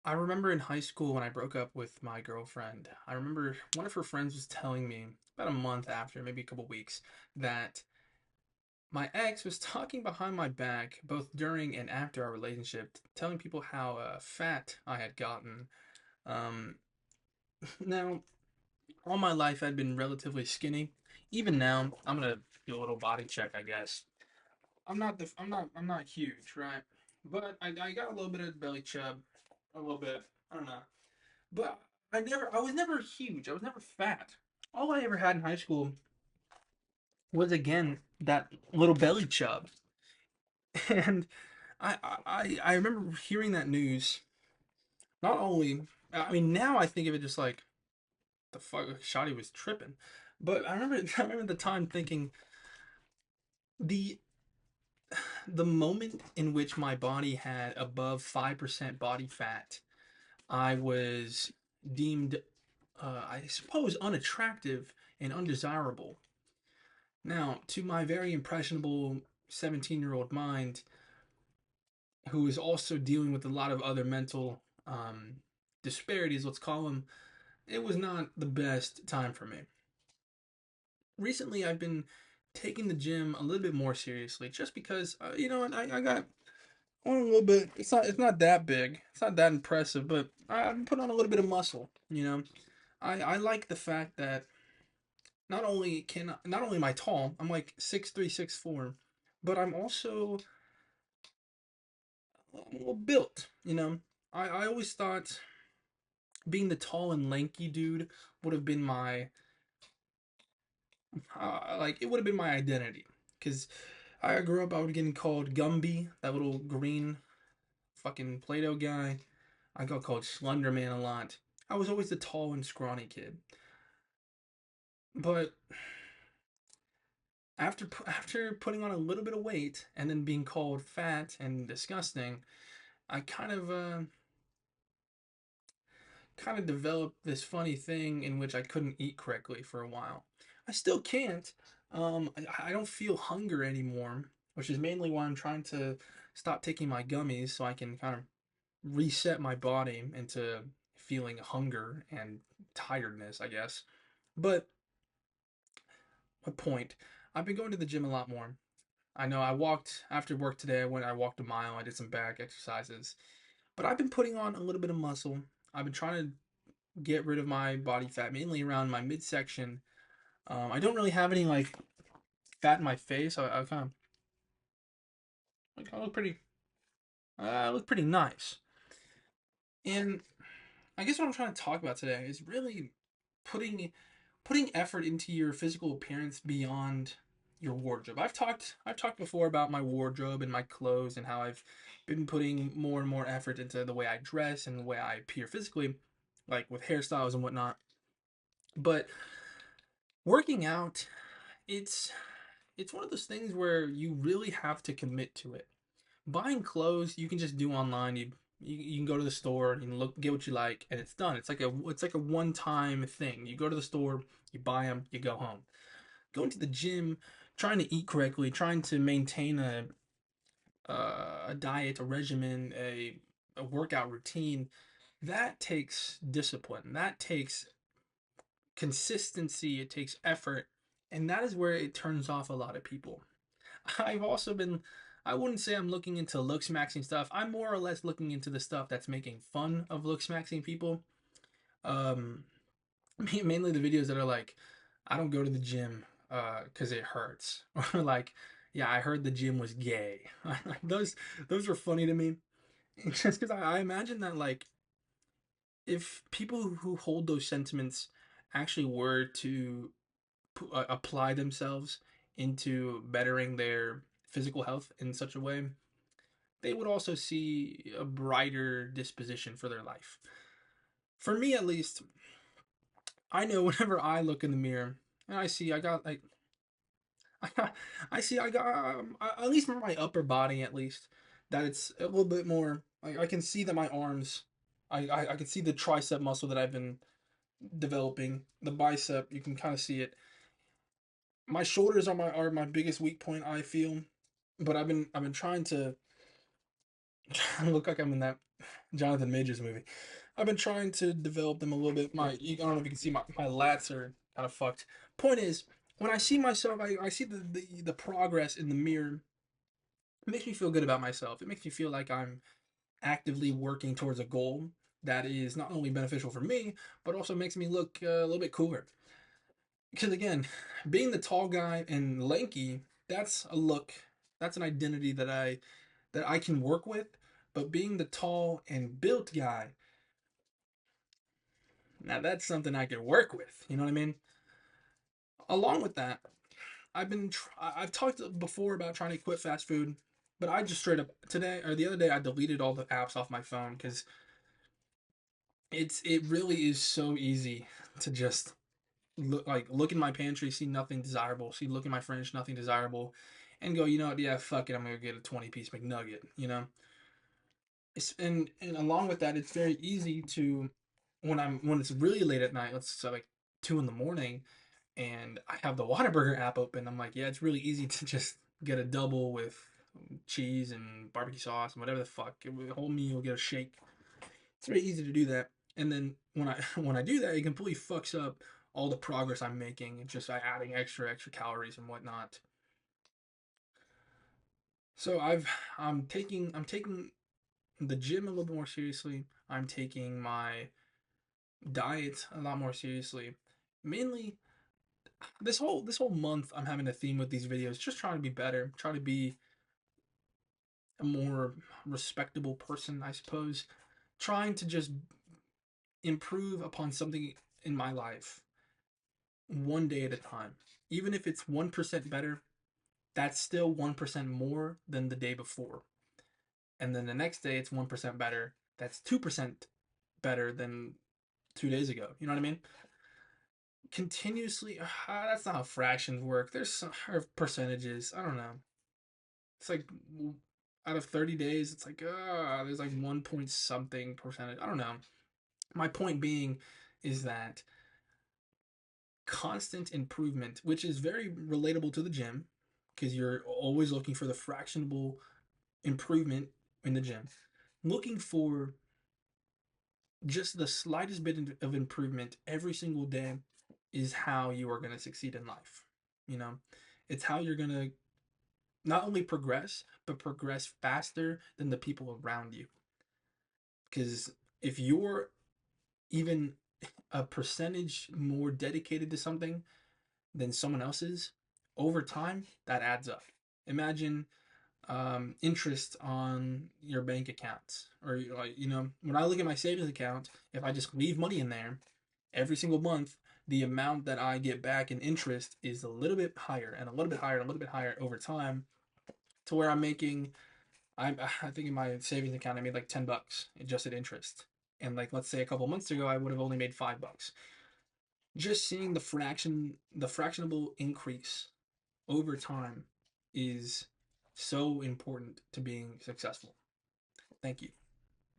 I remember in high school when I broke up with my girlfriend, I remember one of her friends was telling me about a month after, maybe a couple weeks, that my ex was talking behind my back, both during and after our relationship, telling people how fat I had gotten. Um, Now, all my life I'd been relatively skinny. Even now, I'm gonna do a little body check, I guess. I'm not huge, right? But I got a little bit of belly chub, a little bit. I don't know. But I was never huge. I was never fat. All I ever had in high school was again that little belly chub. And I remember hearing that news. Not only, I mean, now I think of it just like the fuck, Shotty was tripping. But I remember, I remember the time thinking the the moment in which my body had above 5% body fat, I was deemed, I suppose, unattractive and undesirable. Now, to my very impressionable 17-year-old mind, who is also dealing with a lot of other mental disparities, let's call them, it was not the best time for me. Recently, I've been taking the gym a little bit more seriously, just because I got on a little bit. It's not that big, it's not that impressive, but I've put on a little bit of muscle. I like the fact that not only am I tall, I'm like 6'3", 6'4", but I'm well built. I always thought being the tall and lanky dude would have been my like it would have been my identity. Because I grew up, I was getting called Gumby, that little green fucking Play-Doh guy. I got called Slender Man a lot. I was always the tall and scrawny kid. But after putting on a little bit of weight and then being called fat and disgusting, I kind of developed this funny thing in which I couldn't eat correctly for a while. I still can't. I don't feel hunger anymore, which is mainly why I'm trying to stop taking my gummies so I can kind of reset my body into feeling hunger and tiredness, I guess. But my point, I've been going to the gym a lot more. I know I walked after work today. I walked a mile. I did some back exercises, but I've been putting on a little bit of muscle. I've been trying to get rid of my body fat, mainly around my midsection. I don't really have any like fat in my face. I kind of like I look pretty. I look pretty nice. And I guess what I'm trying to talk about today is really putting putting effort into your physical appearance beyond your wardrobe. I've talked before about my wardrobe and my clothes and how I've been putting more and more effort into the way I dress and the way I appear physically, like with hairstyles and whatnot. But working out, it's it's one of those things where you really have to commit to it. Buying clothes you can just do online. You can go to the store, you can look, get what you like, and it's done. It's like a one time thing. You go to the store, you buy them, you go home. Going to the gym, trying to eat correctly, trying to maintain a diet, a regimen, a workout routine, that takes discipline. That takes consistency. It takes effort, and that is where it turns off a lot of people. I've also been, I wouldn't say I'm looking into looks maxing stuff. I'm more or less looking into the stuff that's making fun of looks maxing people. Um, Mainly the videos that are like, I don't go to the gym because it hurts, or like, yeah, I heard the gym was gay. Those are funny to me, just because I imagine that like if people who hold those sentiments actually were to apply themselves into bettering their physical health in such a way, they would also see a brighter disposition for their life. For me, at least, I know whenever I look in the mirror and I see I got like, I see I got at least for my upper body, at least, that it's a little bit more. I can see that my arms, I can see the tricep muscle that I've been developing. The bicep, you can kind of see it. My shoulders are my biggest weak point, I feel, but I've been trying to I look like I'm in that Jonathan Majors movie. I've been trying to develop them a little bit. I don't know if you can see my lats are kind of fucked. Point is, when I see myself, I see the progress in the mirror. It makes me feel good about myself. It makes me feel like I'm actively working towards a goal that is not only beneficial for me, but also makes me look a little bit cooler. Because again, being the tall guy and lanky, that's a look, that's an identity that I can work with. But being the tall and built guy, now that's something I can work with. You know what I mean? Along with that, I've talked before about trying to quit fast food, but I just straight up today or the other day I deleted all the apps off my phone because it really is so easy to just look in my pantry, see nothing desirable, look in my fridge, nothing desirable, and go, you know what, yeah, fuck it, I'm gonna get a 20-piece McNugget, you know? And along with that, it's very easy to when it's really late at night, let's say like 2 in the morning, and I have the Whataburger app open, I'm like, yeah, it's really easy to just get a double with cheese and barbecue sauce and whatever the fuck. A whole meal, get a shake. It's very easy to do that. And then when I when I do that, it completely fucks up all the progress I'm making just by adding extra calories and whatnot. So I'm taking the gym a little bit more seriously. I'm taking my diet a lot more seriously. Mainly this whole month I'm having a theme with these videos, just trying to be better, trying to be a more respectable person, I suppose. Trying to just improve upon something in my life one day at a time. Even if it's 1% better, that's still 1% more than the day before. And then the next day it's 1% better. That's 2% better than 2 days ago. You know what I mean? Continuously, that's not how fractions work. There's some or percentages. I don't know. It's like out of 30 days, it's like, there's like 1 point something percentage. I don't know. My point being is that constant improvement, which is very relatable to the gym, because you're always looking for the fractionable improvement in the gym. Looking for just the slightest bit of improvement every single day is how you are going to succeed in life. You know, it's how you're going to not only progress, but progress faster than the people around you. Because if you're even a percentage more dedicated to something than someone else is, over time, that adds up. Imagine interest on your bank accounts, or when I look at my savings account, if I just leave money in there every single month, the amount that I get back in interest is a little bit higher and a little bit higher and a little bit higher over time, to where I think in my savings account I made like $10 in just in interest, and like let's say a couple months ago I would have only made $5. Just seeing the fractionable increase over time is so important to being successful. Thank you.